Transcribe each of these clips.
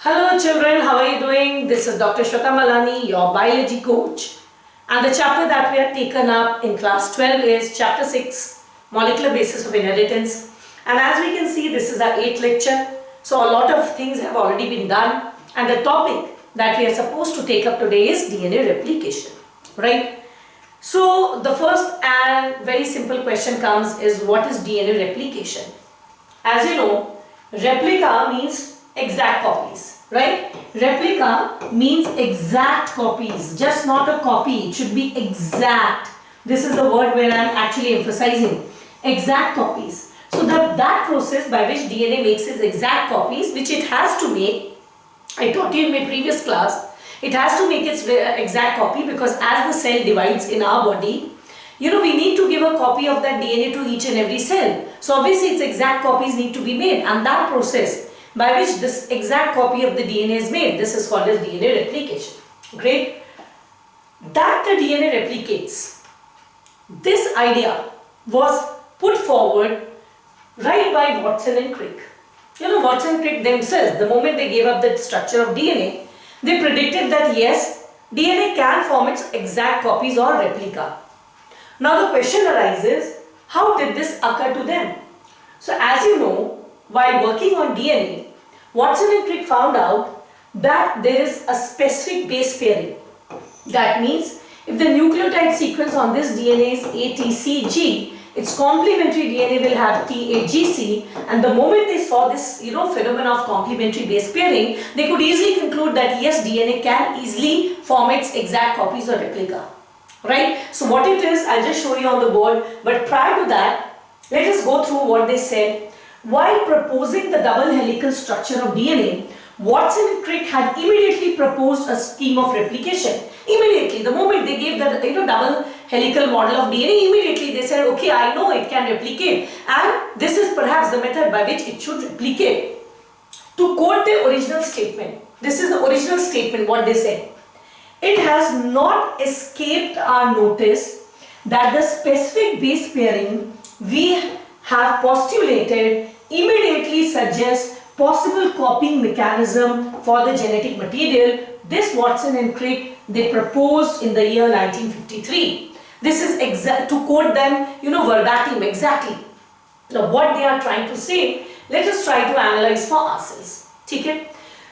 Hello children, how are you doing? This is Dr. Shweta Malani, your biology coach. And the chapter that we have taken up in class 12 is chapter 6, Molecular Basis of Inheritance. And as we can see, this is our 8th lecture. So a lot of things have already been done. And the topic that we are supposed to take up today is DNA replication, right? So the first and very simple question comes is, what is DNA replication? As you know, replica means exact copies, right? Replica means exact copies, just not a copy. It should be exact. This is the word where I am actually emphasizing. Exact copies. So that process by which DNA makes its exact copies, which it has to make, I taught you in my previous class, it has to make its exact copy because as the cell divides in our body, we need to give a copy of that DNA to each and every cell. So obviously its exact copies need to be made, and that process by which this exact copy of the DNA is made, this is called as DNA replication. Great. That the DNA replicates, this idea was put forward right by Watson and Crick. Watson and Crick themselves, the moment they gave up the structure of DNA, they predicted that yes, DNA can form its exact copies or replica. Now the question arises, how did this occur to them? So as you know, while working on DNA, Watson and Crick found out that there is a specific base pairing. That means if the nucleotide sequence on this DNA is ATCG, its complementary DNA will have TAGC, and the moment they saw this phenomenon of complementary base pairing, they could easily conclude that yes, DNA can easily form its exact copies or replica. Right? So what it is, I'll just show you on the board. But prior to that, let us go through what they said. While proposing the double helical structure of DNA, Watson and Crick had immediately proposed a scheme of replication. Immediately, the moment they gave the double helical model of DNA, immediately they said, okay, I know it can replicate, and this is perhaps the method by which it should replicate. To quote the original statement, this is the original statement, what they said. It has not escaped our notice that the specific base pairing we have postulated immediately suggests possible copying mechanism for the genetic material. This Watson and Crick, they proposed in the year 1953. This is exact, to quote them, verbatim, exactly. Now what they are trying to say, let us try to analyze for ourselves. Okay?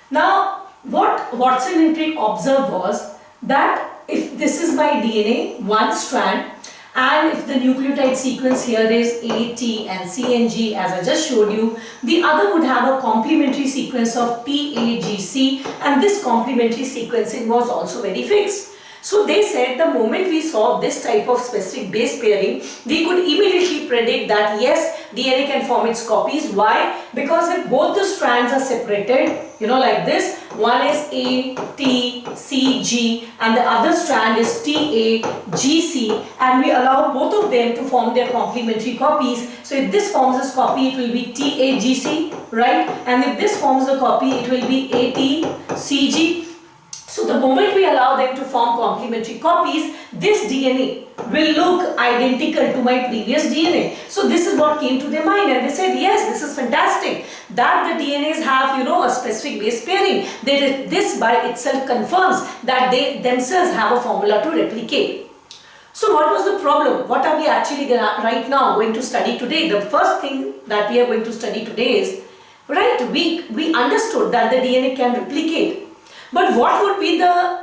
Now what Watson and Crick observed was that if this is my DNA, one strand, and if the nucleotide sequence here is A, T and C and G as I just showed you, the other would have a complementary sequence of P, A, G, C, and this complementary sequencing was also very fixed. So they said the moment we saw this type of specific base pairing, we could immediately predict that yes, DNA can form its copies. Why? Because if both the strands are separated, like this, one is A, T, C, G and the other strand is T, A, G, C, and we allow both of them to form their complementary copies. So if this forms this copy, it will be T, A, G, C, right? And if this forms the copy, it will be A, T, C, G. So the moment we allow them to form complementary copies, this DNA will look identical to my previous DNA. So this is what came to their mind, and they said, yes, this is fantastic that the DNAs have, a specific base pairing. This by itself confirms that they themselves have a formula to replicate. So what was the problem? What are we actually right now going to study today? The first thing that we are going to study today is, right, we understood that the DNA can replicate. But what would be the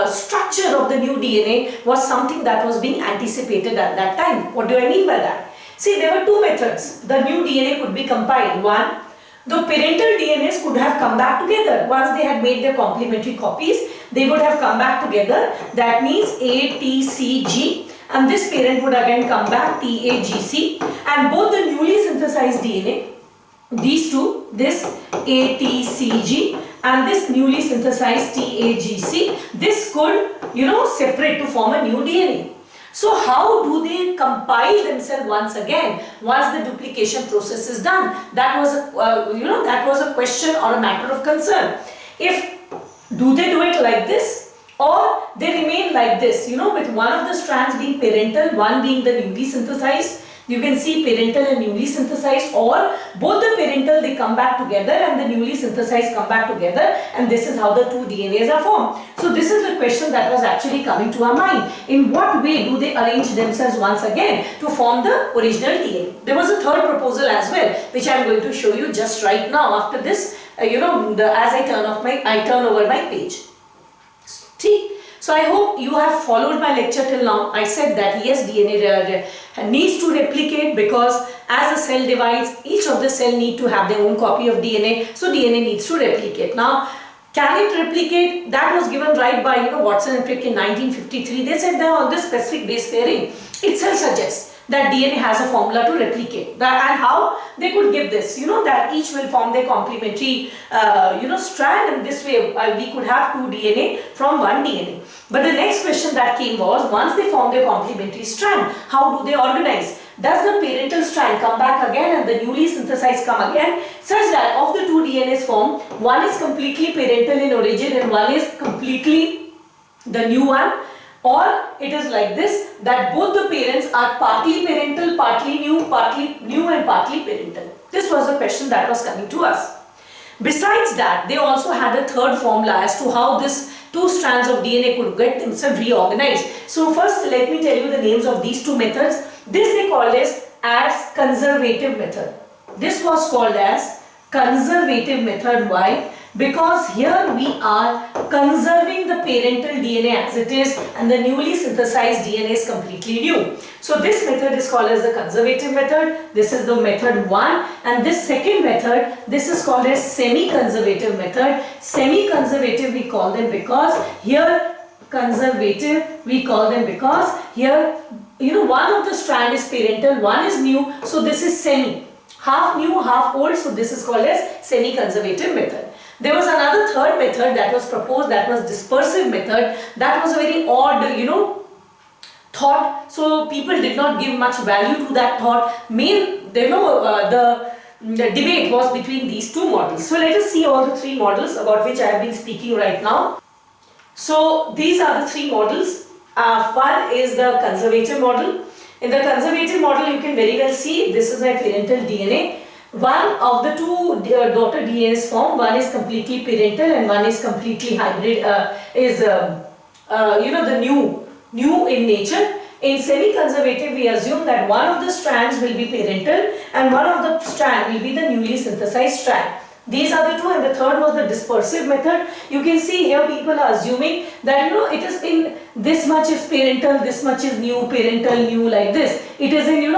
structure of the new DNA was something that was being anticipated at that time. What do I mean by that? See, there were two methods. The new DNA could be compiled. One, the parental DNAs could have come back together. Once they had made their complementary copies, they would have come back together. That means A, T, C, G, and this parent would again come back T, A, G, C, and both the newly synthesized DNA, these two, this A, T, C, G and this newly synthesized TAGC, this could, separate to form a new DNA. So how do they compile themselves once again once the duplication process is done? That was a question or a matter of concern. Do they do it like this, or they remain like this, with one of the strands being parental, one being the newly synthesized? You can see parental and newly synthesized, or both the parental they come back together and the newly synthesized come back together, and this is how the two DNAs are formed. So this is the question that was actually coming to our mind. In what way do they arrange themselves once again to form the original DNA? There was a third proposal as well, which I am going to show you just right now after this, as I turn over my page. See? So I hope you have followed my lecture till now. I said that yes, DNA needs to replicate, because as a cell divides, each of the cell need to have their own copy of DNA. So DNA needs to replicate. Now, can it replicate? That was given right by Watson and Crick in 1953. They said that on this specific base pairing itself suggests that DNA has a formula to replicate. And how they could give this, that each will form their complementary, strand, and this way we could have two DNA from one DNA. But the next question that came was, once they form their complementary strand, how do they organize? Does the parental strand come back again and the newly synthesized come again, such that of the two DNAs formed, one is completely parental in origin and one is completely the new one? Or it is like this, that both the parents are partly parental, partly new and partly parental. This was the question that was coming to us. Besides that, they also had a third formula as to how this two strands of DNA could get themselves reorganized. So first let me tell you the names of these two methods. This they called as conservative method. This was called as conservative method. Why? Because here we are conserving the parental DNA as it is and the newly synthesized DNA is completely new. So this method is called as the conservative method. This is the method 1, and this second method, this is called as semi-conservative method. Semi-conservative we call them because here conservative we call them because here one of the strand is parental, one is new, so this is semi, half new, half old, so this is called as semi-conservative method. There was another third method that was proposed, that was dispersive method. That was a very odd, thought. So people did not give much value to that thought. The debate was between these two models. So let us see all the three models about which I have been speaking right now. So these are the three models. One is the conservative model. In the conservative model, you can very well see this is my parental DNA. One of the two daughter DNAs formed, one is completely parental and one is completely hybrid, the new in nature. In semi-conservative, we assume that one of the strands will be parental and one of the strand will be the newly synthesized strand. These are the two, and the third was the dispersive method. You can see here people are assuming that it is in this much is parental, this much is new, parental, new, like this. It is in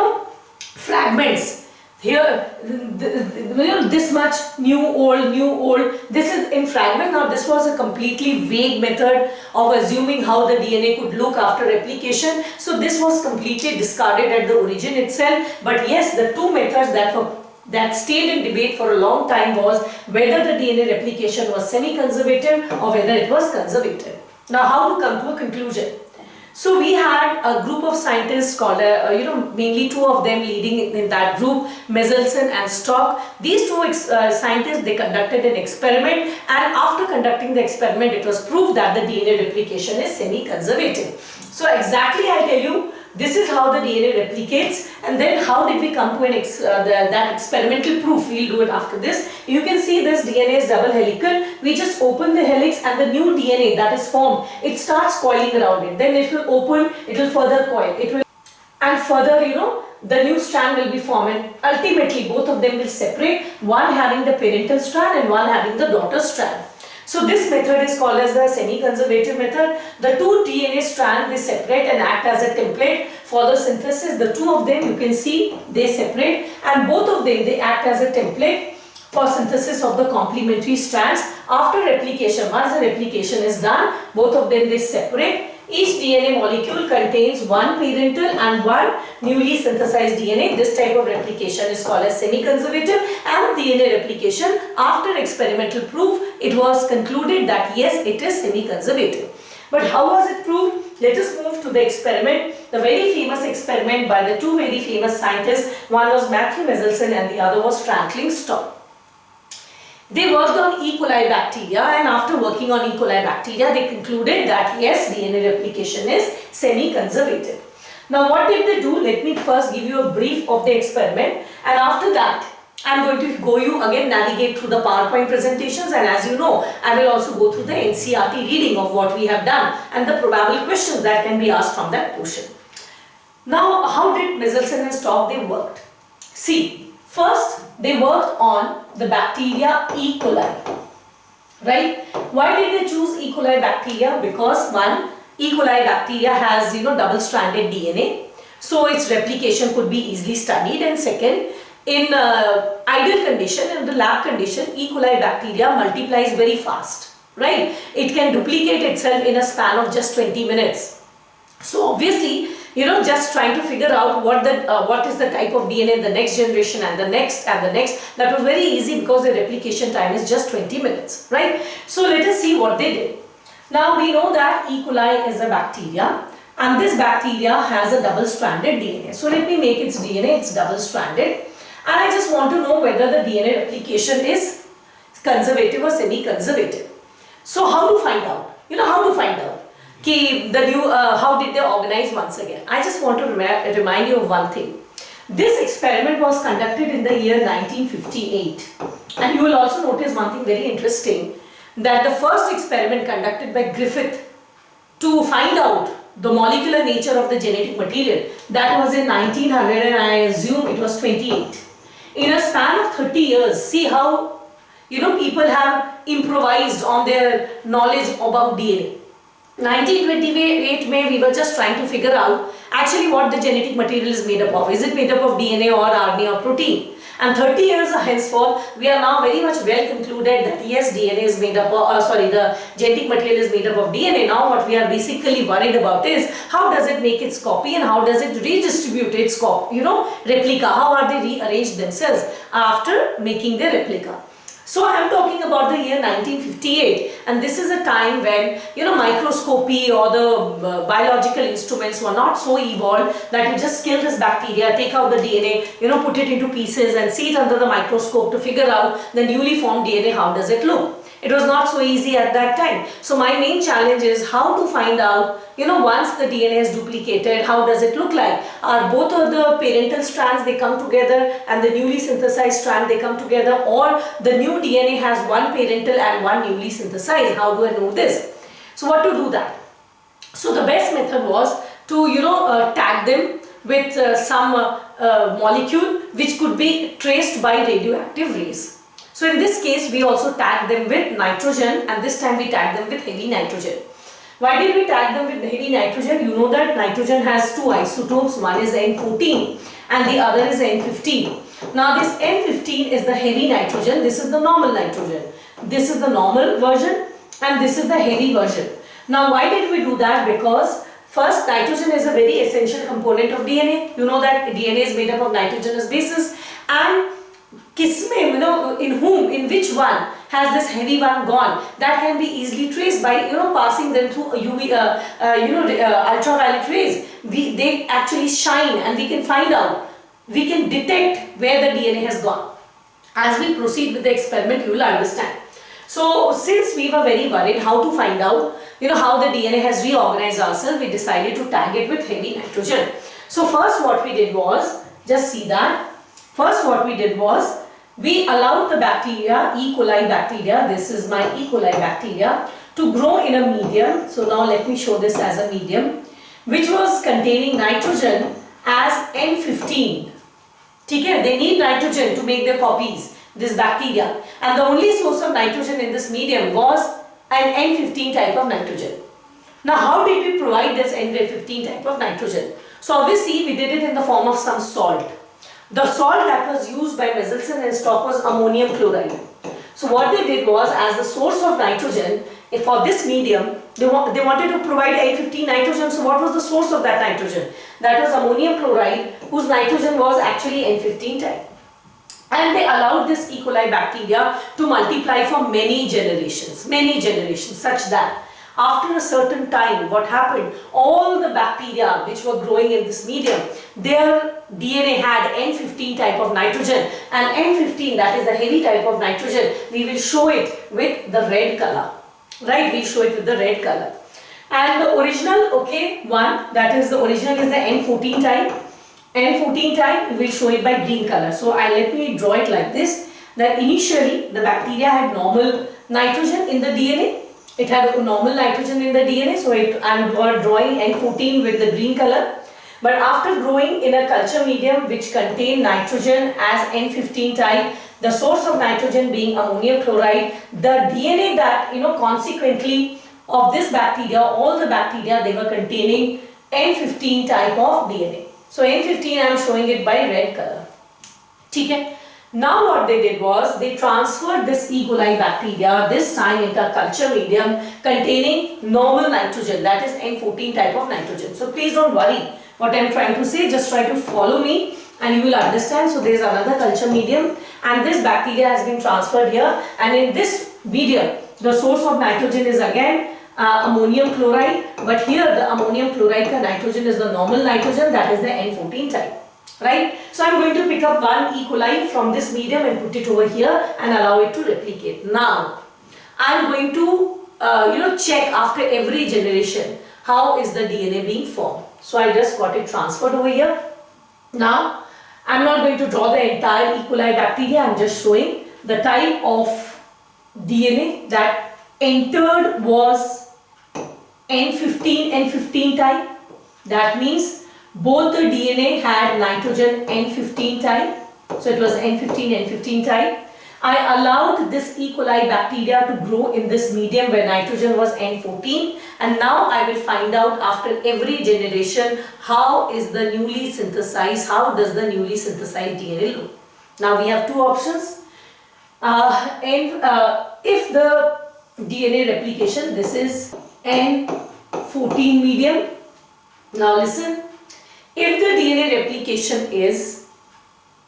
fragments. Here, this much new, old, this is in fragment. Now this was a completely vague method of assuming how the DNA could look after replication. So this was completely discarded at the origin itself. But yes, the two methods that stayed in debate for a long time was whether the DNA replication was semi-conservative or whether it was conservative. Now how to come to a conclusion? So we had a group of scientists called, mainly two of them leading in that group, Meselson and Stock. These two scientists, they conducted an experiment, and after conducting the experiment, it was proved that the DNA replication is semi-conservative. So exactly I tell you, this is how the DNA replicates, and then how did we come to that experimental proof? We'll do it after this. You can see this DNA is double helical. We just open the helix and the new DNA that is formed, it starts coiling around it. Then it will open, it will further coil. And further, the new strand will be formed, and ultimately both of them will separate, one having the parental strand and one having the daughter strand. So this method is called as the semi-conservative method. The two DNA strands, they separate and act as a template for the synthesis. The two of them, you can see, they separate, and both of them, they act as a template for synthesis of the complementary strands. After replication, once the replication is done, both of them, they separate. Each DNA molecule contains one parental and one newly synthesized DNA. This type of replication is called as semi-conservative, and DNA replication, after experimental proof, it was concluded that yes, it is semi-conservative. But how was it proved? Let us move to the experiment, the very famous experiment by the two very famous scientists. One was Matthew Meselson and the other was Franklin Stock. They worked on E. coli bacteria, and after working on E. coli bacteria, they concluded that yes, DNA replication is semi-conservative. Now what did they do? Let me first give you a brief of the experiment, and after that I'm going to go you again navigate through the PowerPoint presentations, and as you know, I will also go through the NCERT reading of what we have done and the probable questions that can be asked from that portion. Now, how did Michelson and Stock they worked? See, first they worked on the bacteria E. coli, right? Why did they choose E. coli bacteria? Because one, E. coli bacteria has double-stranded DNA, so its replication could be easily studied, and second, in ideal condition, in the lab condition, E. coli bacteria multiplies very fast, right? It can duplicate itself in a span of just 20 minutes. So obviously, just trying to figure out what is the type of DNA in the next generation and the next and the next, that was very easy because the replication time is just 20 minutes, right? So let us see what they did. Now we know that E. coli is a bacteria, and this bacteria has a double-stranded DNA. So let me make its DNA, it's double-stranded. And I just want to know whether the DNA replication is conservative or semi-conservative. So how to find out? How to find out? How did they organize once again? I just want to remind you of one thing. This experiment was conducted in the year 1958. And you will also notice one thing very interesting, that the first experiment conducted by Griffith to find out the molecular nature of the genetic material, that was in 1900, and I assume it was 28. In a span of 30 years, see how people have improvised on their knowledge about DNA. 1928 May, we were just trying to figure out actually what the genetic material is made up of. Is it made up of DNA or RNA or protein? And 30 years henceforth, we are now very much well concluded that yes, DNA is made up of, the genetic material is made up of DNA. Now what we are basically worried about is how does it make its copy and how does it redistribute its replica? How are they rearranged themselves after making their replica? So I am talking about the year 1958, and this is a time when microscopy or the biological instruments were not so evolved that you just kill this bacteria, take out the DNA, put it into pieces and see it under the microscope to figure out the newly formed DNA, how does it look. It was not so easy at that time. So my main challenge is how to find out, once the DNA is duplicated, how does it look like? Are both of the parental strands, they come together, and the newly synthesized strand, they come together, or the new DNA has one parental and one newly synthesized? How do I know this? So what to do that? So the best method was to, tag them with some molecule which could be traced by radioactive rays. So in this case, we also tagged them with nitrogen, and this time we tagged them with heavy nitrogen. Why did we tag them with heavy nitrogen? You know that nitrogen has two isotopes, one is N14 and the other is N15. Now this N15 is the heavy nitrogen, this is the normal nitrogen. This is the normal version and this is the heavy version. Now why did we do that? Because first, nitrogen is a very essential component of DNA. You know that DNA is made up of nitrogenous bases, and in which one has this heavy one gone, that can be easily traced by passing them through UV ultraviolet rays. They actually shine, and we can find out, we can detect where the DNA has gone. As we proceed with the experiment, you will understand. So since we were very worried how to find out how the DNA has reorganized ourselves, we decided to tag it with heavy nitrogen. So first what we did was, just see that, first what we did was, we allowed the bacteria, E. coli bacteria, this is my E. coli bacteria, to grow in a medium. So now let me show this as a medium, which was containing nitrogen as N15. Okay? They need nitrogen to make their copies, this bacteria. And the only source of nitrogen in this medium was an N15 type of nitrogen. Now how did we provide this N15 type of nitrogen? So obviously we did it in the form of some salt. The salt that was used by Michelson and Stock was ammonium chloride. So what they did was, as the source of nitrogen for this medium, they wanted to provide N15 nitrogen. So what was the source of that nitrogen? That was ammonium chloride, whose nitrogen was actually N15 type. And they allowed this E. coli bacteria to multiply for many generations, such that after a certain time, what happened, all the bacteria which were growing in this medium, their DNA had N15 type of nitrogen, and N15, that is the heavy type of nitrogen, we will show it with the red color, right? We show it with the red color. And the original, one, that is the original is the N14 type, N14 type, we will show it by green color. So let me draw it like this, that initially the bacteria had normal nitrogen in the DNA. It had normal nitrogen in the DNA, so I'm drawing N14 with the green color. But after growing in a culture medium which contained nitrogen as N15 type, the source of nitrogen being ammonium chloride, the DNA that, consequently of this bacteria, all the bacteria, they were containing N15 type of DNA. So N15, I am showing it by red color. Okay. Now what they did was they transferred this E. coli bacteria this time into a culture medium containing normal nitrogen, that is N14 type of nitrogen. So please don't worry what I am trying to say, just try to follow me and you will understand. So there is another culture medium and this bacteria has been transferred here, and in this medium the source of nitrogen is again ammonium chloride, but here the ammonium chloride nitrogen is the normal nitrogen, that is the N14 type. Right? So I am going to pick up one E. coli from this medium and put it over here and allow it to replicate. Now I am going to check after every generation how is the DNA being formed. So I just got it transferred over here. Now I am not going to draw the entire E. coli bacteria, I am just showing the type of DNA that entered was N15 type. That means both the DNA had nitrogen N15 type, so it was N15 type. I allowed this E. coli bacteria to grow in this medium where nitrogen was N14, and now I will find out after every generation how is the newly synthesized, how does the newly synthesized DNA look. Now we have two options. If the DNA replication, this is N14 medium. Now listen. If the DNA replication is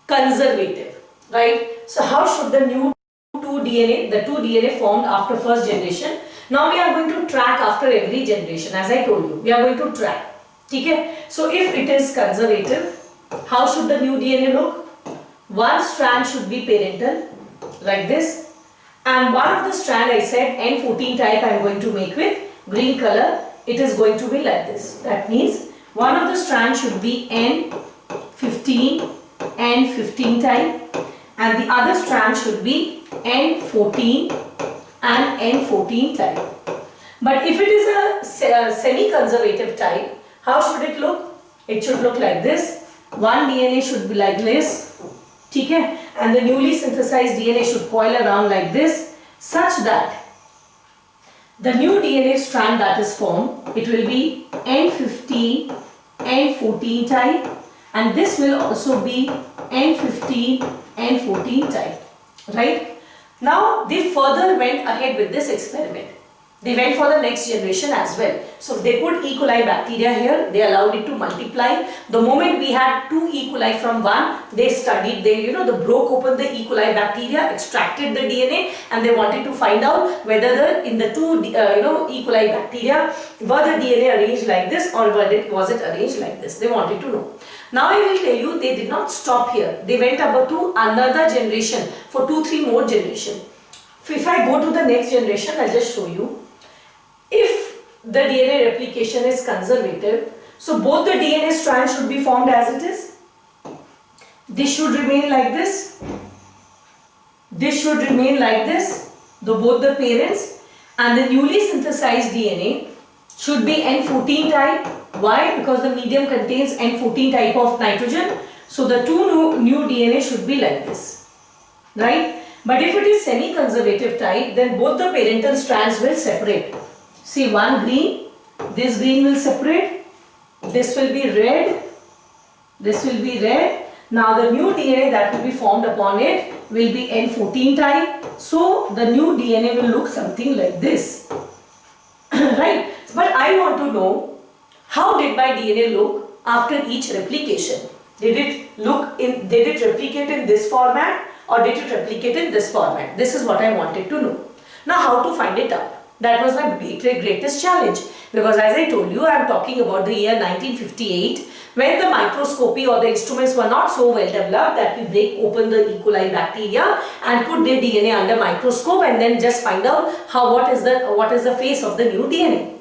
conservative, right? So how should the two DNA formed after first generation? Now we are going to track after every generation, as I told you. We are going to track. Okay? So if it is conservative, how should the new DNA look? One strand should be parental, like this. And one of the strand, I said N14 type, I am going to make with green color. It is going to be like this. That means one of the strands should be N15 type and the other strand should be N14 and N14 type. But if it is a semi-conservative type, how should it look? It should look like this. One DNA should be like this, okay? And the newly synthesized DNA should coil around like this, such that the new DNA strand that is formed, it will be N15, N14 type, and this will also be N15, N14 type, right? Now they further went ahead with this experiment. They went for the next generation as well. So they put E. coli bacteria here, they allowed it to multiply. The moment we had two E. coli from one, they studied, they broke open the E. coli bacteria, extracted the DNA, and they wanted to find out whether in the two E. coli bacteria, were the DNA arranged like this or was it arranged like this? They wanted to know. Now I will tell you, they did not stop here. They went about to another generation for 2-3 more generations. If I go to the next generation, I'll just show you. If the DNA replication is conservative, so both the DNA strands should be formed as it is. This should remain like this. This should remain like this, both the parents, and the newly synthesized DNA should be N14 type. Why? Because the medium contains N14 type of nitrogen. So the two new DNA should be like this, right? But if it is semi-conservative type, then both the parental strands will separate. See, one green, this green will separate, this will be red, this will be red. Now the new DNA that will be formed upon it will be N14 type. So the new DNA will look something like this, right? But I want to know, how did my DNA look after each replication? Did it replicate in this format or did it replicate in this format? This is what I wanted to know. Now how to find it out? That was my greatest challenge, because as I told you, I am talking about the year 1958, when the microscopy or the instruments were not so well developed that we break open the E. coli bacteria and put their DNA under microscope and then just find out what is the face of the new DNA.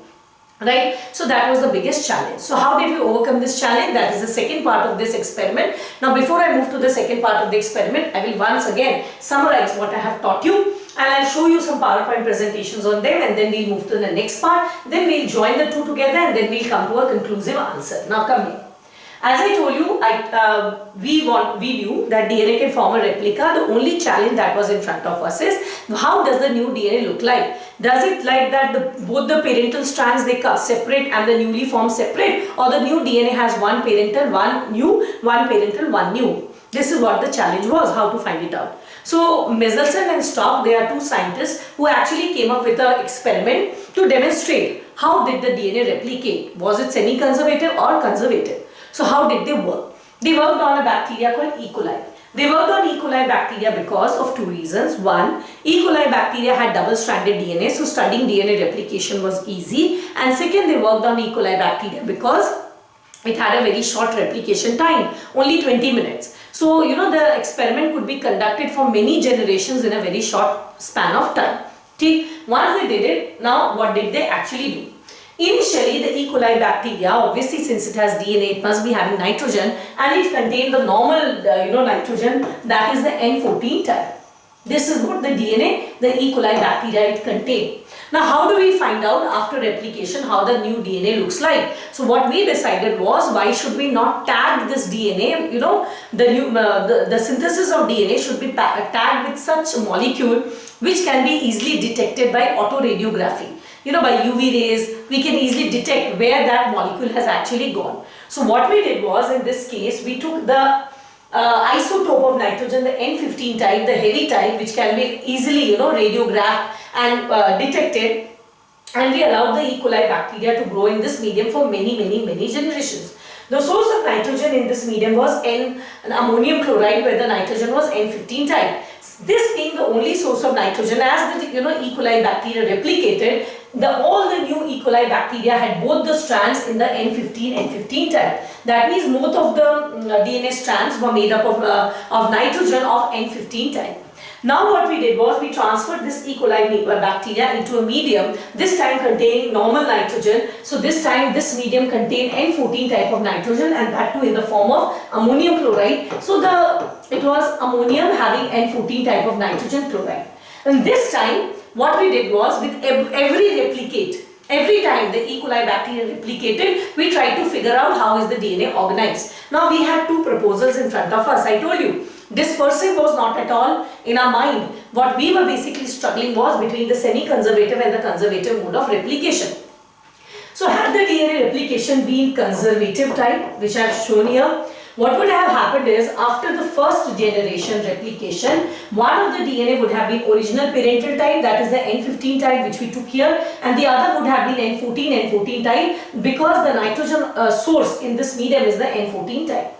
Right? So that was the biggest challenge. So how did we overcome this challenge? That is the second part of this experiment. Now before I move to the second part of the experiment, I will once again summarize what I have taught you, and I'll show you some PowerPoint presentations on them, and then we'll move to the next part. Then we'll join the two together, and then we'll come to a conclusive answer. Now come here. As I told you, we knew that DNA can form a replica. The only challenge that was in front of us is, how does the new DNA look like? Does it like that both the parental strands, they separate and the newly formed separate, or the new DNA has one parental, one new, one parental, one new? This is what the challenge was, how to find it out. So Michelson and Stock, they are two scientists who actually came up with an experiment to demonstrate how did the DNA replicate. Was it semi-conservative or conservative? So how did they work? They worked on a bacteria called E. coli. They worked on E. coli bacteria because of two reasons. One, E. coli bacteria had double-stranded DNA, so studying DNA replication was easy. And second, they worked on E. coli bacteria because it had a very short replication time, only 20 minutes. So, you know, the experiment could be conducted for many generations in a very short span of time. Okay? Once they did it, now what did they actually do? Initially, the E. coli bacteria, obviously since it has DNA, it must be having nitrogen, and it contained the normal, nitrogen, that is the N14 type. This is what the DNA, the E. coli bacteria, it contained. Now, how do we find out after replication how the new DNA looks like? So, what we decided was, why should we not tag this DNA? You know, the synthesis of DNA should be tagged with such a molecule which can be easily detected by autoradiography. You know, by UV rays, we can easily detect where that molecule has actually gone. So what we did was, in this case, we took the isotope of nitrogen, the N15 type, the heavy type, which can be easily, radiographed and detected, and we allowed the E. coli bacteria to grow in this medium for many generations. The source of nitrogen in this medium was an ammonium chloride, where the nitrogen was N15 type. This being the only source of nitrogen, as the E. coli bacteria replicated, all the new E. coli bacteria had both the strands in the N15 type. That means both of the DNA strands were made up of nitrogen of N15 type. Now what we did was, we transferred this E. coli bacteria into a medium, this time containing normal nitrogen. So this time this medium contained N14 type of nitrogen, and that too in the form of ammonium chloride. So it was ammonium having N14 type of nitrogen chloride. And this time what we did was, with every time the E. coli bacteria replicated, we tried to figure out how is the DNA organized. Now we had two proposals in front of us. I told you, dispersive was not at all in our mind. What we were basically struggling was between the semi-conservative and the conservative mode of replication. So had the DNA replication been conservative type, which I have shown here, what would have happened is, after the first generation replication, one of the DNA would have been original parental type, that is the N15 type which we took here, and the other would have been N14 type, because the nitrogen source in this medium is the N14 type.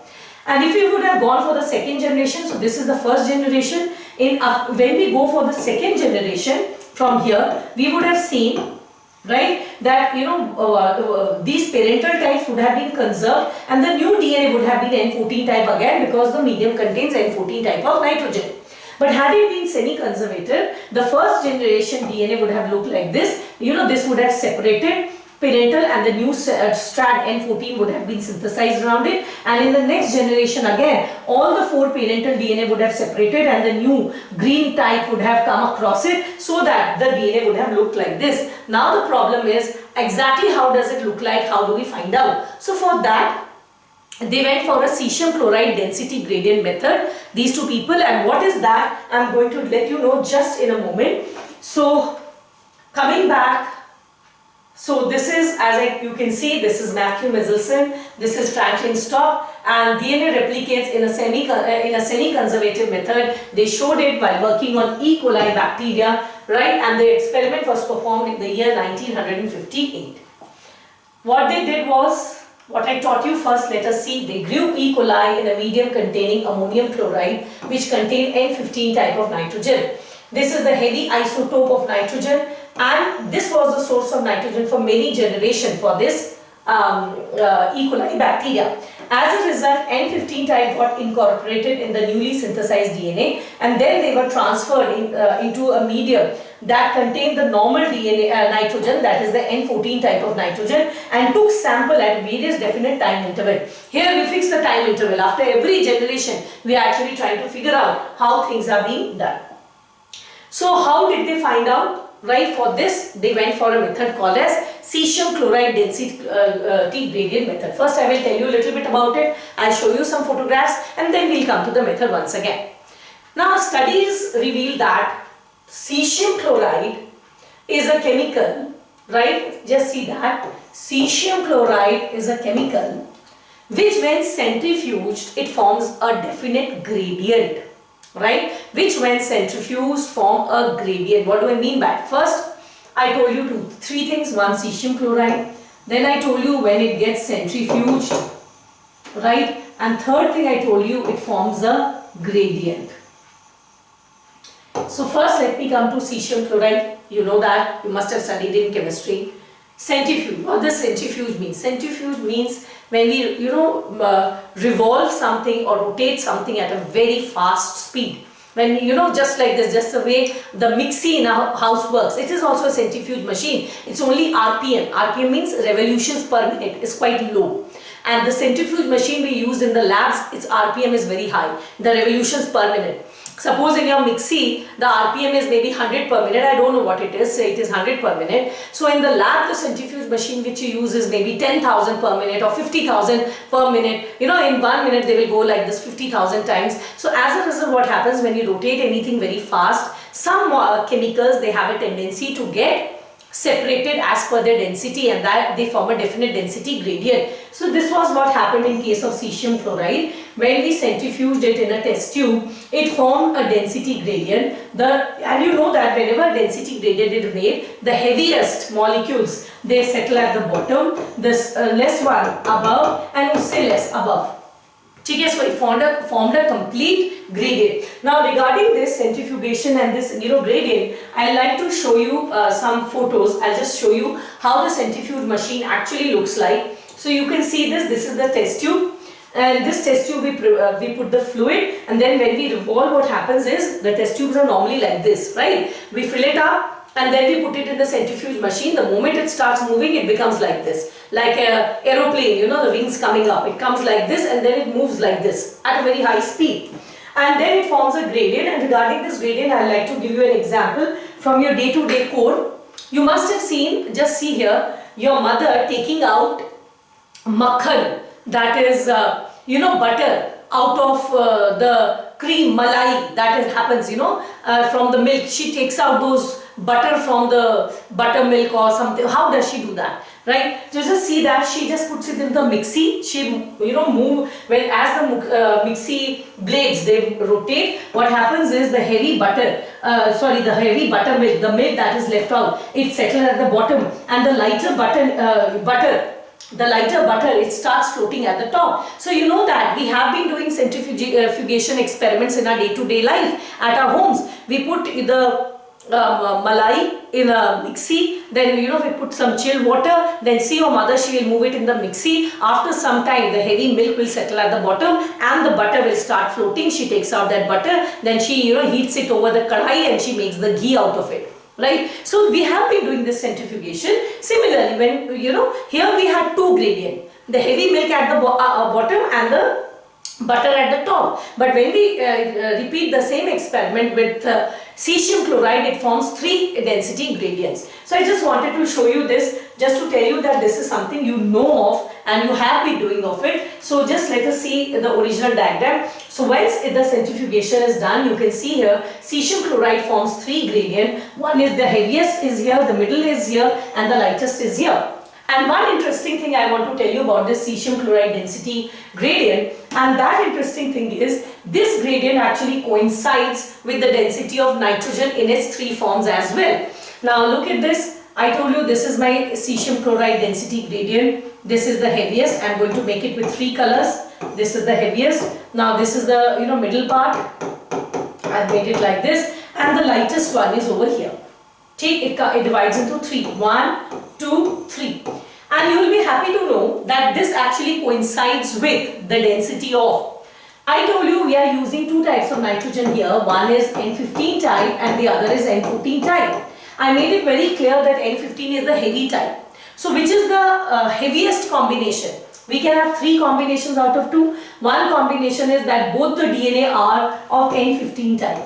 And if we would have gone for the second generation, so this is the first generation, when we go for the second generation from here, we would have seen, right, that these parental types would have been conserved, and the new DNA would have been N14 type again, because the medium contains N14 type of nitrogen. But had it been semi-conservative, the first generation DNA would have looked like this. This would have separated parental, and the new strand N14 would have been synthesized around it, and in the next generation again, all the four parental DNA would have separated, and the new green type would have come across it, so that the DNA would have looked like this. Now the problem is, exactly how does it look like? How do we find out? So for that, they went for a cesium chloride density gradient method, these two people. And what is that? I am going to let you know just in a moment. So coming back, so this is, you can see, this is Matthew Michelson, this is Franklin Stock, and DNA replicates in a semi-conservative method. They showed it while working on E. coli bacteria, right? And the experiment was performed in the year 1958. What they did was, what I taught you first, let us see. They grew E. coli in a medium containing ammonium chloride, which contained N15 type of nitrogen. This is the heavy isotope of nitrogen, and this was the source of nitrogen for many generations for this E. coli bacteria. As a result, N15 type got incorporated in the newly synthesized DNA, and then they were transferred into a medium that contained the normal DNA nitrogen, that is the N14 type of nitrogen, and took sample at various definite time interval. Here we fix the time interval. After every generation, we are actually trying to figure out how things are being done. So how did they find out? Right, for this they went for a method called as cesium chloride density gradient method. First I will tell you a little bit about it. I'll show you some photographs and then we'll come to the method once again. Now studies reveal that cesium chloride is a chemical, right? Just see that. Cesium chloride is a chemical which when centrifuged it forms a definite gradient. Right, which when centrifuged form a gradient. What do I mean by it? First, I told you three things. One, cesium chloride. Then I told you when it gets centrifuged, right? And third thing I told you, it forms a gradient. So first, let me come to cesium chloride. You know that, you must have studied in chemistry. Centrifuge. What does centrifuge mean? Centrifuge means when we, revolve something or rotate something at a very fast speed. When, just like this, just the way the mixie in our house works, it is also a centrifuge machine. It's only RPM. RPM means revolutions per minute. It's quite low. And the centrifuge machine we used in the labs, its RPM is very high. The revolutions per minute. Suppose in your mixie, the RPM is maybe 100 per minute. I don't know what it is. Say it is 100 per minute. So in the lab, the centrifuge machine which you use is maybe 10,000 per minute or 50,000 per minute. In 1 minute, they will go like this 50,000 times. So as a result, what happens when you rotate anything very fast, some chemicals, they have a tendency to get separated as per their density, and that they form a definite density gradient. So this was what happened in case of cesium chloride. When we centrifuged it in a test tube, it formed a density gradient. And you know that whenever density gradient is made, the heaviest molecules, they settle at the bottom, this less one above, and usse less above. Okay, so it formed a complete gradient. Now regarding this centrifugation and this gradient, I like to show you some photos. I'll just show you how the centrifuge machine actually looks like. So you can see this is the test tube, and this test tube we put the fluid, and then when we revolve, what happens is the test tubes are normally like this, right? We fill it up and then we put it in the centrifuge machine. The moment it starts moving, it becomes like this, like an aeroplane, the wings coming up. It comes like this and then it moves like this at a very high speed. And then it forms a gradient, and regarding this gradient, I'd like to give you an example from your day-to-day code. You must have seen, just see here, your mother taking out makhan, that is, butter out of the cream, malai, that happens, from the milk. She takes out those butter from the buttermilk or something. How does she do that? Right? So just see that she just puts it in the mixie. She, move, when as the mixie blades, they rotate, what happens is the heavy butter, the heavy buttermilk, the milk that is left out, it settles at the bottom, and the lighter butter, it starts floating at the top. So you know that we have been doing centrifugation experiments in our day-to-day life at our homes. We put the malai in a mixie, then we put some chilled water, then see your mother, she will move it in the mixie. After some time, the heavy milk will settle at the bottom and the butter will start floating. She takes out that butter, then she heats it over the kadhai and she makes the ghee out of it. Right? So we have been doing this centrifugation. Similarly, when here we had two gradients, the heavy milk at the bottom and the butter at the top. But when we repeat the same experiment with cesium chloride, it forms three density gradients. So I just wanted to show you this, just to tell you that this is something you know of and you have been doing of it. So just let us see the original diagram. So once the centrifugation is done, you can see here cesium chloride forms three gradients. One is the heaviest is here, the middle is here, and the lightest is here. And one interesting thing I want to tell you about this cesium chloride density gradient, and that interesting thing is this gradient actually coincides with the density of nitrogen in its three forms as well. Now look at this. I told you this is my cesium chloride density gradient. This is the heaviest. I'm going to make it with three colors. This is the heaviest. Now this is the middle part. I've made it like this, and the lightest one is over here. It divides into three. 1, 2, 3. And you will be happy to know that this actually coincides with the density of. I told you we are using two types of nitrogen here. One is N15 type and the other is N14 type. I made it very clear that N15 is the heavy type. So which is the heaviest combination? We can have 3 combinations out of 2. One combination is that both the DNA are of N15 type.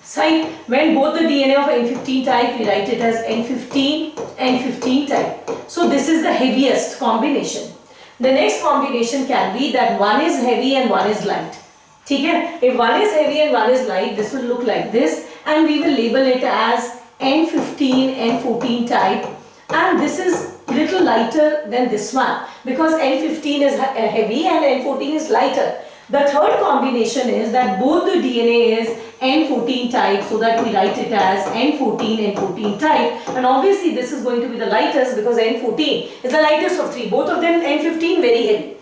So when both the DNA of N15 type, we write it as N15, N15 type. So this is the heaviest combination. The next combination can be that one is heavy and one is light. Okay? If one is heavy and one is light, this will look like this, and we will label it as N15, N14 type, and this is little lighter than this one because N15 is heavy and N14 is lighter. The third combination is that both the DNA is N14 type, so that we write it as N14, N14 type, and obviously this is going to be the lightest because N14 is the lightest of 3. Both of them N15 very heavy.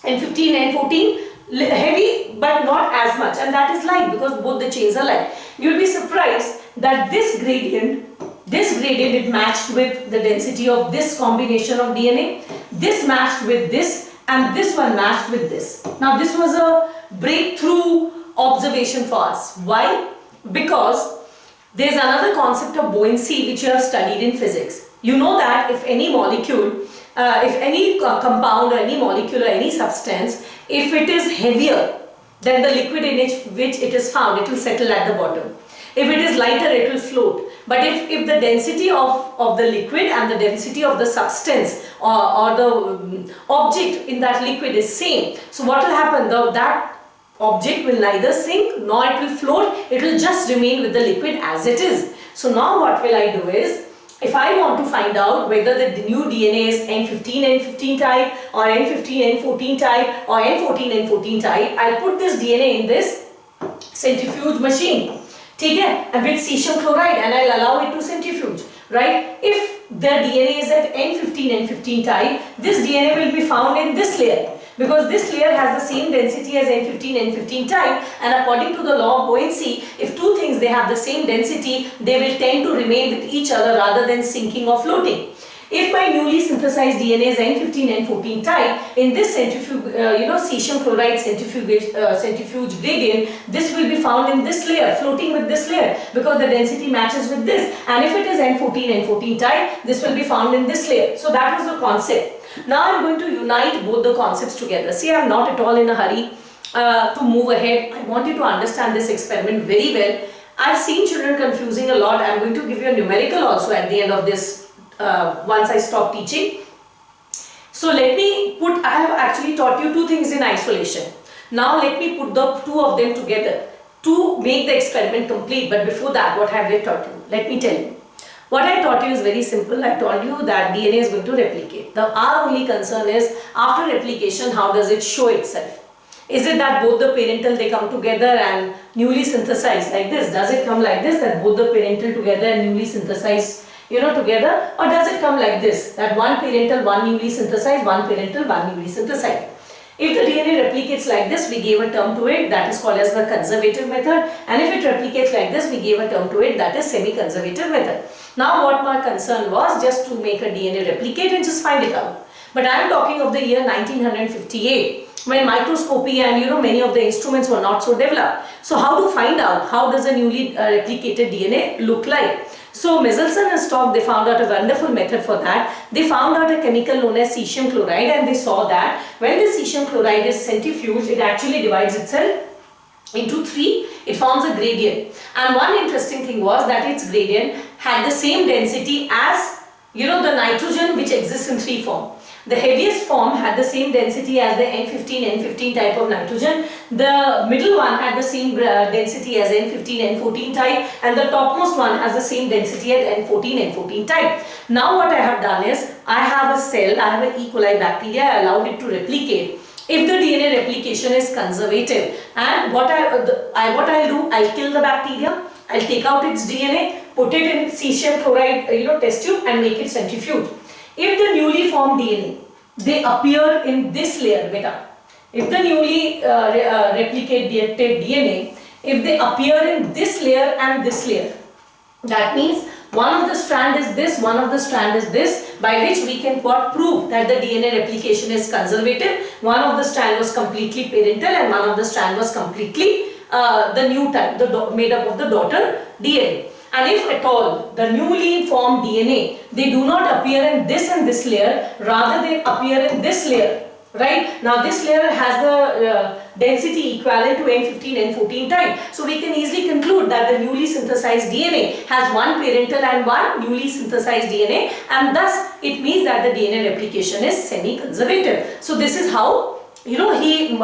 N15, N14 heavy but not as much, and that is light because both the chains are light. You will be surprised that this gradient it matched with the density of this combination of DNA, this matched with this, and this one matched with this. Now this was a breakthrough observation for us. Why? Because there is another concept of buoyancy which you have studied in physics. You know that if any molecule, if any compound or any molecule or any substance, if it is heavier than the liquid in which it is found, it will settle at the bottom. If it is lighter, it will float. But if the density of the liquid and the density of the substance or the object in that liquid is same, so what will happen? That object will neither sink nor it will float, it will just remain with the liquid as it is. So now what will I do is, if I want to find out whether the new DNA is N15, N15 type or N15, N14 type or N14, N14 type, I'll put this DNA in this centrifuge machine. And with cesium chloride, and I'll allow it to centrifuge, right? If the DNA is at N15, N15 type, this DNA will be found in this layer because this layer has the same density as N15, N15 type, and according to the law of buoyancy, if two things they have the same density, they will tend to remain with each other rather than sinking or floating. If my newly synthesized DNA is N15, N14 type, in this centrifuge, cesium chloride centrifuge gradient, this will be found in this layer, floating with this layer because the density matches with this. And if it is N14, N14 type, this will be found in this layer. So that was the concept. Now I am going to unite both the concepts together. See, I am not at all in a hurry to move ahead. I want you to understand this experiment very well. I have seen children confusing a lot. I am going to give you a numerical also at the end of this once I stop teaching. So let me put, I have actually taught you two things in isolation. Now let me put the two of them together to make the experiment complete. But before that, what have I taught you? Let me tell you. What I taught you is very simple. I told you that DNA is going to replicate. Our only concern is after replication, how does it show itself? Is it that both the parental they come together and newly synthesized like this? Does it come like this, that both the parental together and newly synthesized together, or does it come like this, that one parental, one newly synthesized, one parental, one newly synthesized? If the DNA replicates like this, we gave a term to it that is called as the conservative method, and if it replicates like this, we gave a term to it that is semi-conservative method. Now what my concern was just to make a DNA replicate and just find it out. But I am talking of the year 1958 when microscopy and many of the instruments were not so developed. So how to find out how does a newly replicated DNA look like? So Michelson and Stock, they found out a wonderful method for that. They found out a chemical known as cesium chloride, and they saw that when the cesium chloride is centrifuged, it actually divides itself into 3. It forms a gradient. And one interesting thing was that its gradient had the same density as the nitrogen which exists in 3 form. The heaviest form had the same density as the N15, N15 type of nitrogen. The middle one had the same density as N15, N14 type, and the topmost one has the same density as N14, N14 type. Now what I have done is, I have a cell, I have an E. coli bacteria, I allowed it to replicate. If the DNA replication is conservative, and what I'll do, I'll kill the bacteria, I'll take out its DNA, put it in cesium chloride test tube and make it centrifuge. If the newly formed DNA, they appear in this layer, beta. If the newly replicated DNA, if they appear in this layer and this layer, that means one of the strand is this, one of the strand is this, by which we can prove that the DNA replication is conservative. One of the strand was completely parental and one of the strand was completely the new type, made up of the daughter DNA. And if at all the newly formed DNA, they do not appear in this and this layer, rather they appear in this layer. Right? Now this layer has the density equivalent to N15, N14 time. So we can easily conclude that the newly synthesized DNA has one parental and one newly synthesized DNA, and thus it means that the DNA replication is semi-conservative. So this is how, he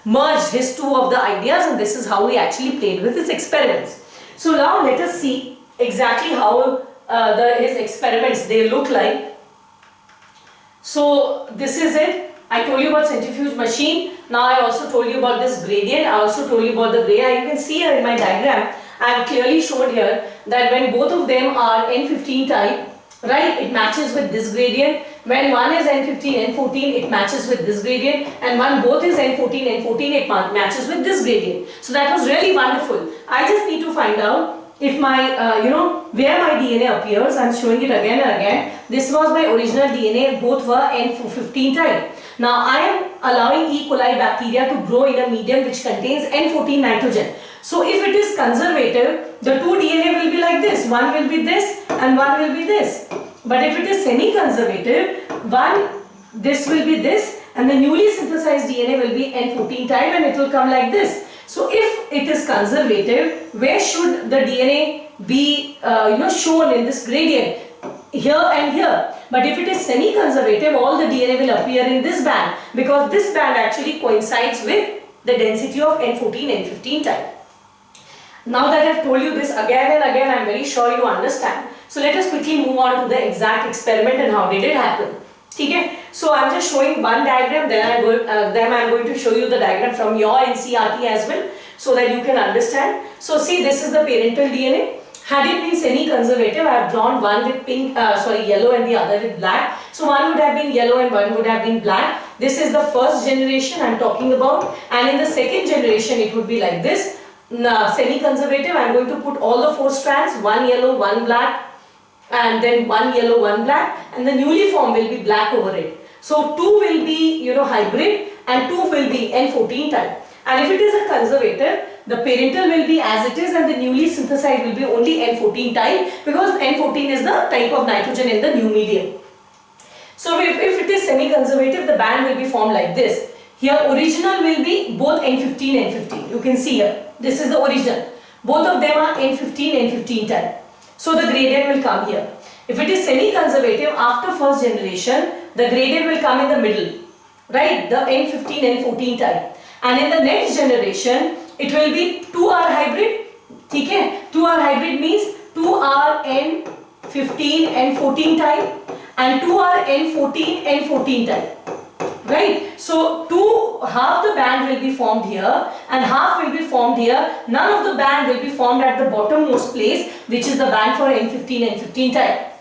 merged his two of the ideas, and this is how he actually played with his experiments. So now let us see exactly how his experiments they look like. So this is it. I told you about centrifuge machine. Now I also told you about this gradient. I also told you about the gradient. You can see here in my diagram, I have clearly showed here that when both of them are N15 type, right, it matches with this gradient. When one is N15, N14, it matches with this gradient, and when both is N14, N14, it matches with this gradient. So that was really wonderful. I just need to find out if my, where my DNA appears. I'm showing it again and again. This was my original DNA, both were N15 type. Now I am allowing E. coli bacteria to grow in a medium which contains N14 nitrogen. So if it is conservative, the two DNA will be like this. One will be this and one will be this. But if it is semi-conservative, this will be this, and the newly synthesized DNA will be N14 type, and it will come like this. So if it is conservative, where should the DNA be shown in this gradient? Here and here. But if it is semi-conservative, all the DNA will appear in this band, because this band actually coincides with the density of N14, N15 type. Now that I have told you this again and again, I am very sure you understand. So let us quickly move on to the exact experiment and how did it happen. Okay? So I am just showing one diagram, then I am going to show you the diagram from your NCERT as well, so that you can understand. So see, this is the parental DNA. Had it been semi-conservative, I have drawn one with yellow and the other with black. So one would have been yellow and one would have been black. This is the first generation I am talking about, and in the second generation it would be like this. Semi-conservative, I am going to put all the four strands, one yellow, one black, and then one yellow, one black, and the newly formed will be black over it. So two will be hybrid and two will be N14 type. And if it is a conservative, the parental will be as it is and the newly synthesized will be only N14 type, because N14 is the type of nitrogen in the new medium. So if it is semi-conservative, the band will be formed like this. Here original will be both N15, N15. You can see here. This is the original. Both of them are N15, N15 type. So the gradient will come here. If it is semi-conservative, after first generation, the gradient will come in the middle. Right? The N15, N14 type. And in the next generation, it will be 2R hybrid. Okay? 2R hybrid means 2R N15, N14 type and 2R N14, N14 type. Right? So half the band will be formed here and half will be formed here. None of the band will be formed at the bottommost place, which is the band for N15, N15 type.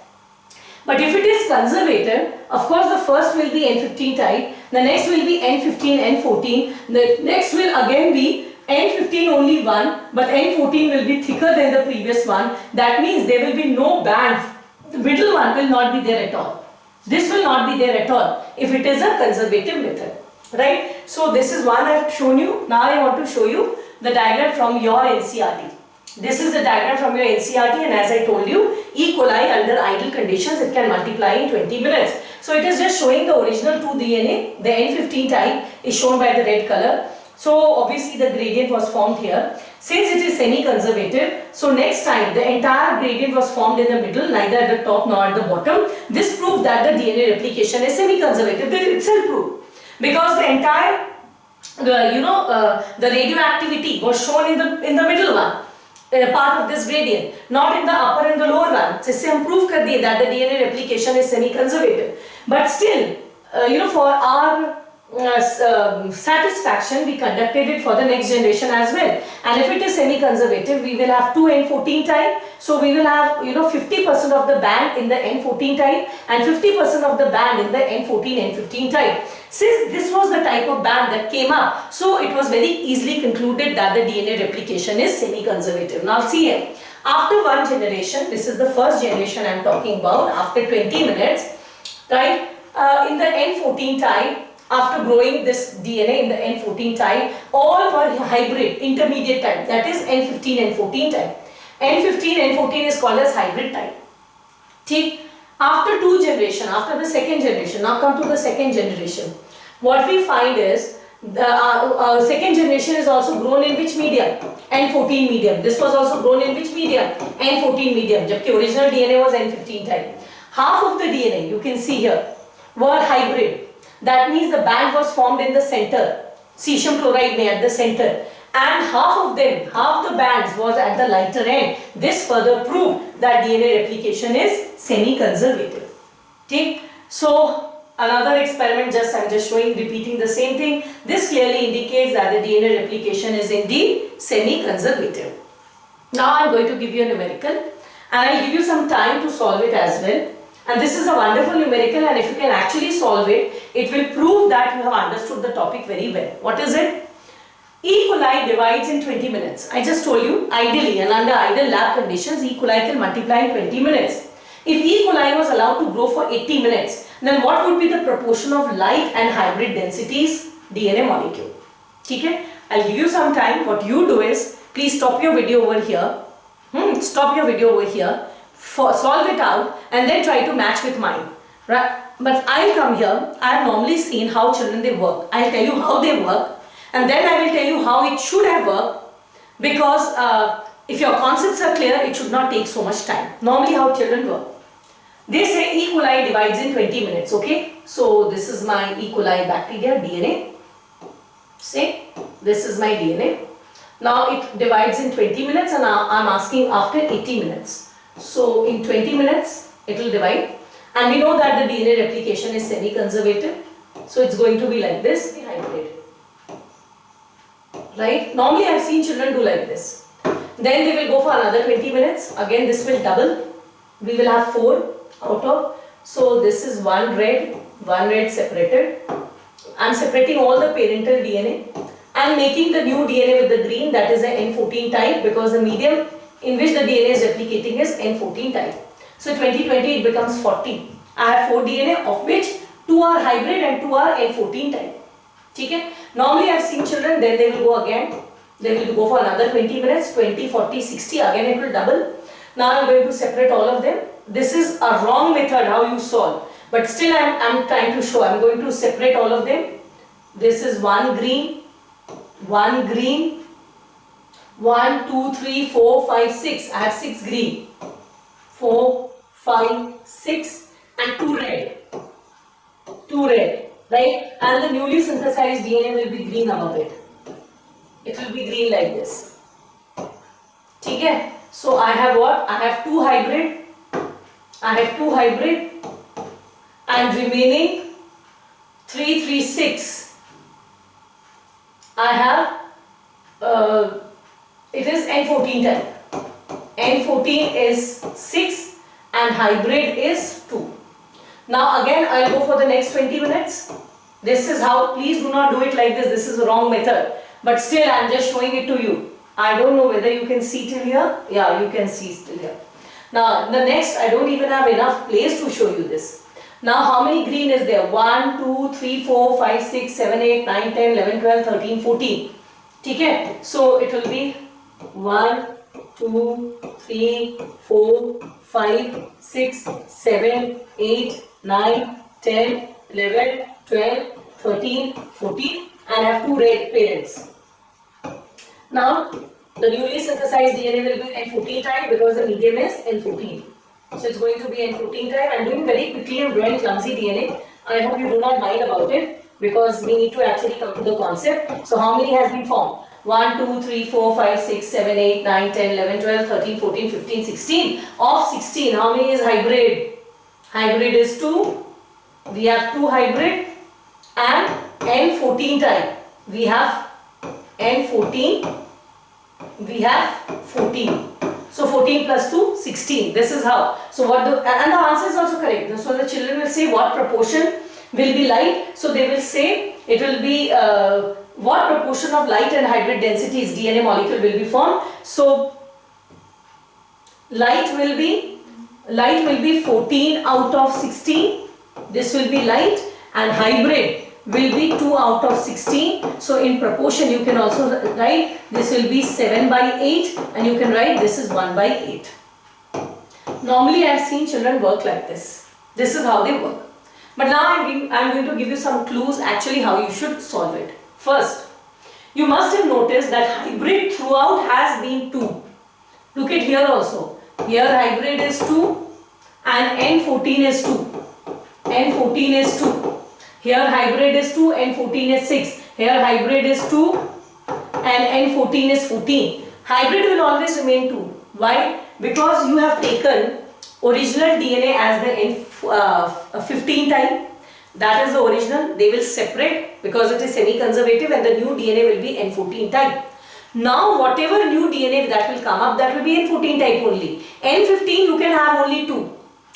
But if it is conservative, of course the first will be N15 type, the next will be N15, N14, the next will again be N15 only one, but N14 will be thicker than the previous one. That means there will be no band. The middle one will not be there at all. This will not be there at all if it is a conservative method. Right? So this is one I have shown you. Now I want to show you the diagram from your NCERT. This is the diagram from your NCERT, and as I told you, E. coli under ideal conditions it can multiply in 20 minutes. So it is just showing the original 2 DNA. The N15 type is shown by the red color. So obviously the gradient was formed here. Since it is semi-conservative, so next time the entire gradient was formed in the middle, neither at the top nor at the bottom. This proves that the DNA replication is semi-conservative. This itself proved, because the entire the radioactivity was shown in the middle one, part of this gradient, not in the upper and the lower one. So इससे हम prove कर दिए that the DNA replication is semi-conservative. But still, for our satisfaction, we conducted it for the next generation as well. And if it is semi-conservative, we will have 2 N14 type. So we will have 50% of the band in the N14 type and 50% of the band in the N14, N15 type. Since this was the type of band that came up, so it was very easily concluded that the DNA replication is semi-conservative. Now see here, after one generation, this is the first generation I am talking about, after 20 minutes, right, in the N14 type, after growing this DNA in the N14 type, all were hybrid, intermediate type, that is N15, N14 type. N15, N14 is called as hybrid type. ठीक. After two generation, after the second generation, now come to the second generation. What we find is the second generation is also grown in which medium? N14 medium. This was also grown in which medium? N14 medium. जबकि original DNA was N15 type. Half of the DNA you can see here were hybrid. That means the band was formed in the center. Cesium chloride may at the center. And half of them, half the bands was at the lighter end. This further proved that DNA replication is semi-conservative. Okay? So another experiment, I'm just showing, repeating the same thing. This clearly indicates that the DNA replication is indeed semi-conservative. Now I'm going to give you a numerical, and I'll give you some time to solve it as well. And this is a wonderful numerical, and if you can actually solve it, it will prove that you have understood the topic very well. What is it? E. coli divides in 20 minutes. I just told you, ideally and under ideal lab conditions, E. coli can multiply in 20 minutes. If E. coli was allowed to grow for 80 minutes, then what would be the proportion of light and hybrid densities DNA molecule? Okay? I'll give you some time. What you do is, please stop your video over here. Stop your video over here. Solve it out and then try to match with mine. Right? But I'll come here. I have normally seen how children they work. I'll tell you how they work. And then I will tell you how it should have worked, because if your concepts are clear, it should not take so much time. Normally how children work. They say E. coli divides in 20 minutes, okay? So this is my E. coli bacteria DNA. Say, this is my DNA. Now it divides in 20 minutes and now I'm asking after 80 minutes. So in 20 minutes it will divide. And we know that the DNA replication is semi-conservative. So it's going to be like this, hybrid. Right? Normally I have seen children do like this. Then they will go for another 20 minutes. Again this will double. We will have 4 out of. So this is one red separated. I am separating all the parental DNA. I am making the new DNA with the green, that is an N14 type, because the medium in which the DNA is replicating is N14 type. So 2020 it becomes 40. I have 4 DNA of which 2 are hybrid and 2 are N14 type. Okay? Normally I have seen children, then they will go again. They will go for another 20 minutes, 20, 40, 60, again it will double. Now I am going to separate all of them. This is a wrong method how you solve. But still I am trying to show. I am going to separate all of them. This is one green, 1, 2, 3, 4, 5, 6. I have 6 green. 4, 5, 6 and 2 red. 2 red. Right? And the newly synthesized DNA will be green above it. It will be green like this. Okay? So I have what? I have 2 hybrid. I have 2 hybrid. And remaining 3, 3, 6. I have, it is N14 type. N14 is 6 and hybrid is 2. Now again I will go for the next 20 minutes. This is how, please do not do it like this. This is the wrong method. But still I am just showing it to you. I don't know whether you can see till here. Yeah, you can see till here. Now the next, I don't even have enough place to show you this. Now how many green is there? 1, 2, 3, 4, 5, 6, 7, 8, 9, 10, 11, 12, 13, 14. Okay? So it will be 1, 2, 3, 4, 5, 6, 7, 8, 9, 10, 11, 12, 13, 14, and I have 2 red parents. Now the newly synthesized DNA will be N14 type because the medium is N14. So it's going to be N14 type. I'm doing very quickly, I'm drawing clumsy DNA. I hope you do not mind about it because we need to actually come to the concept. So how many has been formed? 1, 2, 3, 4, 5, 6, 7, 8, 9, 10, 11, 12, 13, 14, 15, 16. Of 16, how many is hybrid? Hybrid is 2. We have 2 hybrid and N14 type. We have N14. We have 14. So 14 plus 2, 16. This is how. So what the, and the answer is also correct. So the children will say what proportion will be light. So they will say it will be what proportion of light and hybrid densities DNA molecule will be formed. So light will be 14 out of 16. This will be light, and hybrid will be 2 out of 16. So in proportion you can also write this will be 7 by 8 and you can write this is 1 by 8. Normally I have seen children work like this. This is how they work. But now I am going to give you some clues actually how you should solve it. First, you must have noticed that hybrid throughout has been 2. Look at here also. Here hybrid is 2 and N14 is 2. N14 is 2. Here hybrid is 2, N14 is 6. Here hybrid is 2 and N14 is 14. Hybrid will always remain 2. Why? Because you have taken original DNA as the N15 type. That is the original. They will separate because it is semi-conservative and the new DNA will be N14 type. Now whatever new DNA that will come up, that will be N14 type only. N15 you can have only 2.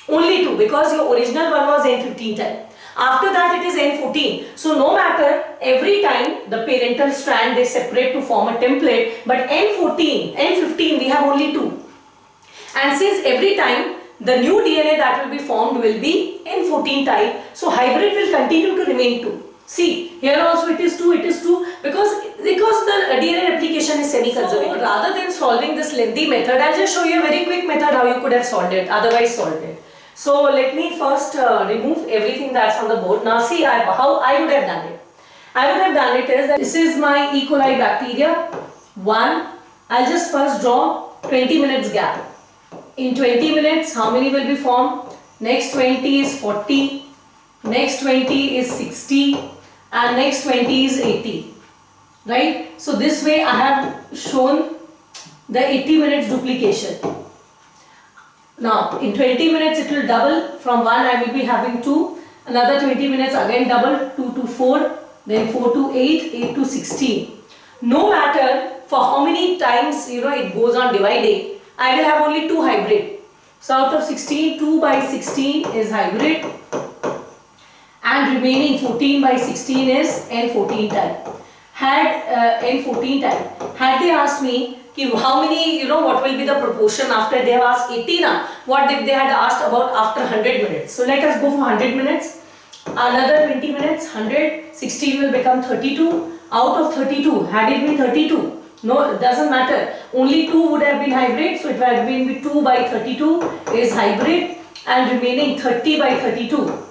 Only 2 because your original one was N15 type. After that it is N14. So no matter, every time the parental strand they separate to form a template, but N14, N15 we have only 2. And since every time the new DNA that will be formed will be N14 type, so hybrid will continue to remain 2. See, here also it is 2 because the DNA replication is semi-conservative. So rather than solving this lengthy method, I'll just show you a very quick method how you could have otherwise solved it. So let me first remove everything that's on the board. Now see how I would have done it. I would have done it is that this is my E. coli bacteria. 1. I'll just first draw 20 minutes gap. In 20 minutes, how many will be formed? Next 20 is 40. Next 20 is 60. And next 20 is 80. Right? So this way I have shown the 80 minutes duplication. Now in 20 minutes it will double. From 1 I will be having 2. Another 20 minutes again double. 2 to 4. Then 4 to 8. 8 to 16. No matter for how many times it goes on dividing, I will have only 2 hybrid. So out of 16, 2 by 16 is hybrid. And remaining 14 by 16 is N14 type. Had N14 type. Had they asked me how many, what will be the proportion after they have asked 80 now, what if they had asked about after 100 minutes. So let us go for 100 minutes. Another 20 minutes, 100, 16 will become 32. Out of 32, had it been 32? No, it doesn't matter. Only 2 would have been hybrid. So it would have been 2 by 32 is hybrid. And remaining 30 by 32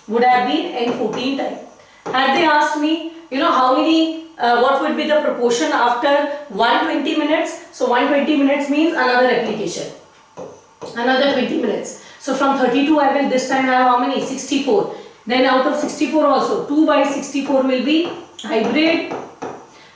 would have been N14 type. Had they asked me, how many, what would be the proportion after 120 minutes? So 120 minutes means another application. Another 20 minutes. So from 32 I will this time have how many? 64. Then out of 64 also 2 by 64 will be hybrid.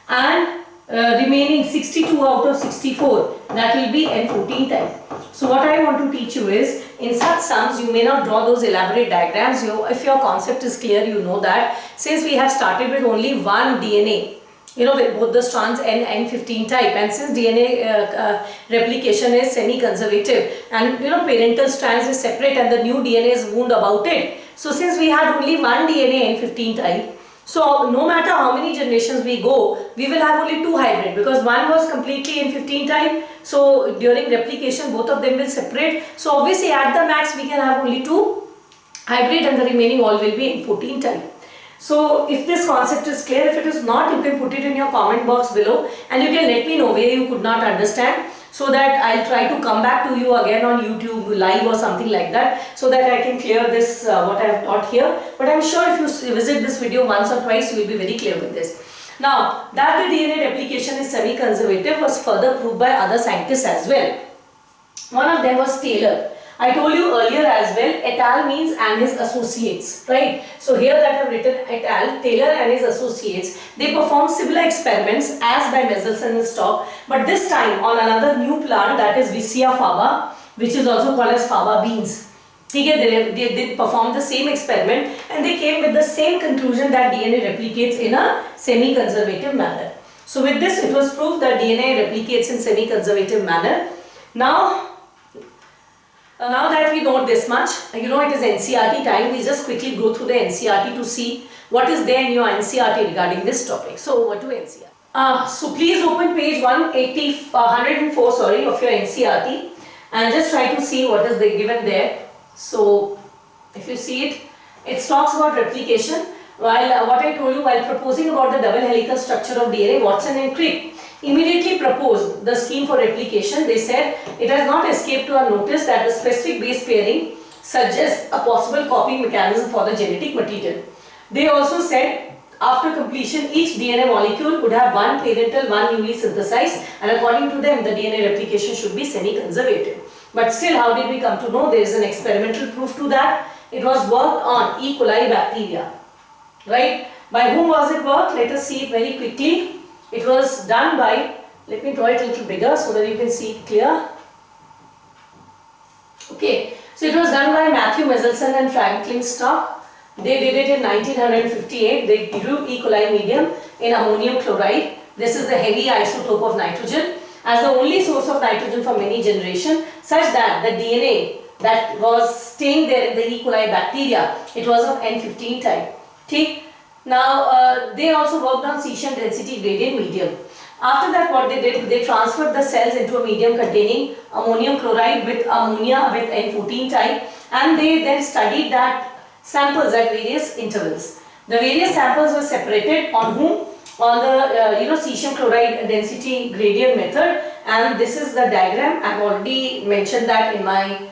And remaining 62 out of 64, that will be N14 type. So what I want to teach you is, in such sums you may not draw those elaborate diagrams. If your concept is clear, you know that since we have started with only one DNA, with both the strands N15 type, and since DNA replication is semi-conservative and parental strands is separate and the new DNA is wound about it. So since we had only one DNA N15 type, so no matter how many generations we go, we will have only 2 hybrid because one was completely N15 type. So during replication both of them will separate. So obviously at the max we can have only 2 hybrid and the remaining all will be N14 type. So if this concept is clear, if it is not, you can put it in your comment box below and you can let me know where you could not understand, so that I'll try to come back to you again on YouTube live or something like that, so that I can clear this what I have taught here. But I'm sure if you visit this video once or twice, you will be very clear with this. Now, that the DNA replication is semi-conservative was further proved by other scientists as well. One of them was Taylor. I told you earlier as well, et al. Means and his associates, right? So here that I have written et al., Taylor and his associates, they performed similar experiments as by Mendelssohn and Stock, but this time on another new plant, that is Vicia faba, which is also called as faba beans. They performed the same experiment and they came with the same conclusion that DNA replicates in a semi-conservative manner. So with this, it was proved that DNA replicates in semi-conservative manner. Now that we know this much, it is NCERT time, we just quickly go through the NCERT to see what is there in your NCERT regarding this topic. So over to NCERT. So please open page 104 of your NCERT and just try to see what is given there. So if you see it, it talks about replication. while what I told you, while proposing about the double helical structure of DNA, Watson and Crick immediately proposed the scheme for replication. They said it has not escaped to our notice that the specific base pairing suggests a possible copying mechanism for the genetic material. They also said after completion, each DNA molecule would have one parental, one newly synthesized, and according to them, the DNA replication should be semi-conservative. But still, how did we come to know? There is an experimental proof to that. It was worked on E. coli bacteria, right? By whom was it worked? Let us see it very quickly. It was done by, let me draw it a little bigger so that you can see it clear. Okay, so it was done by Matthew Meselson and Franklin Stock. They did it in 1958. They grew E. coli medium in ammonium chloride. This is the heavy isotope of nitrogen as the only source of nitrogen for many generations, such that the DNA that was staying there in the E. coli bacteria, it was of N15 type. Okay. Now they also worked on cesium density gradient medium. After that, what they did, they transferred the cells into a medium containing ammonium chloride with ammonia with N14 type, and they then studied that samples at various intervals. The various samples were separated on whom? On the cesium chloride density gradient method, and this is the diagram. I have already mentioned that in my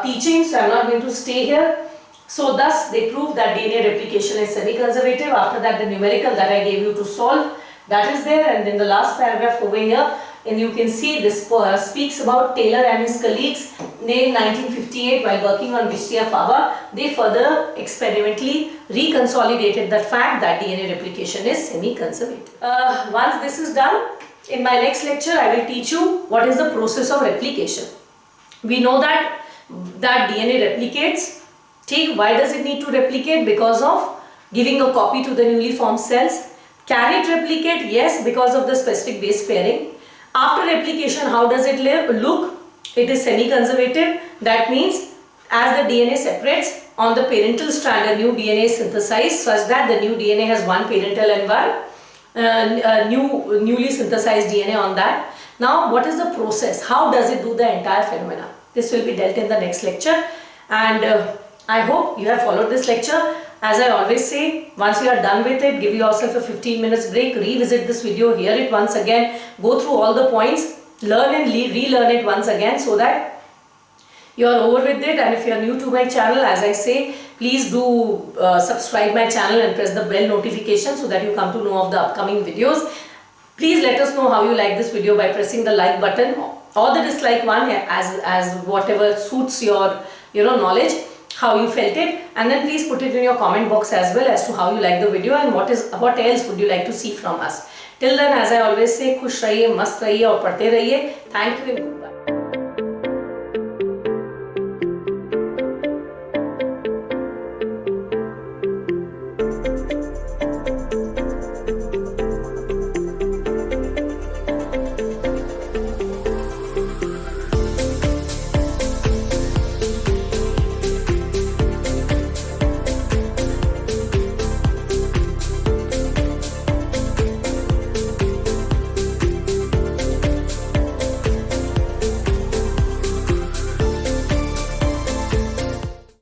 teaching, so I am not going to stay here. So thus they proved that DNA replication is semi-conservative. After that, the numerical that I gave you to solve, that is there, and in the last paragraph over here, and you can see this speaks about Taylor and his colleagues in 1958 while working on Wichtia fava. They further experimentally reconsolidated the fact that DNA replication is semi-conservative. Once this is done, in my next lecture I will teach you what is the process of replication. We know that DNA replicates. Why does it need to replicate? Because of giving a copy to the newly formed cells. Can it replicate? Yes, because of the specific base pairing. After replication, how does it look? It is semi-conservative. That means as the DNA separates, on the parental strand a new DNA is synthesized such that the new DNA has one parental and one newly synthesized DNA on that. Now what is the process? How does it do the entire phenomena? This will be dealt in the next lecture, and I hope you have followed this lecture. As I always say, once you are done with it, give yourself a 15 minutes break, revisit this video, hear it once again, go through all the points, learn and relearn it once again so that you are over with it. And if you are new to my channel, as I say, please do subscribe my channel and press the bell notification so that you come to know of the upcoming videos. Please let us know how you like this video by pressing the like button or the dislike one, as whatever suits your knowledge, how you felt it, and then please put it in your comment box as well as to how you like the video and what else would you like to see from us. Till then, as I always say, खुश रहिए, मस्त रहिए और पढ़ते रहिए. Thank you.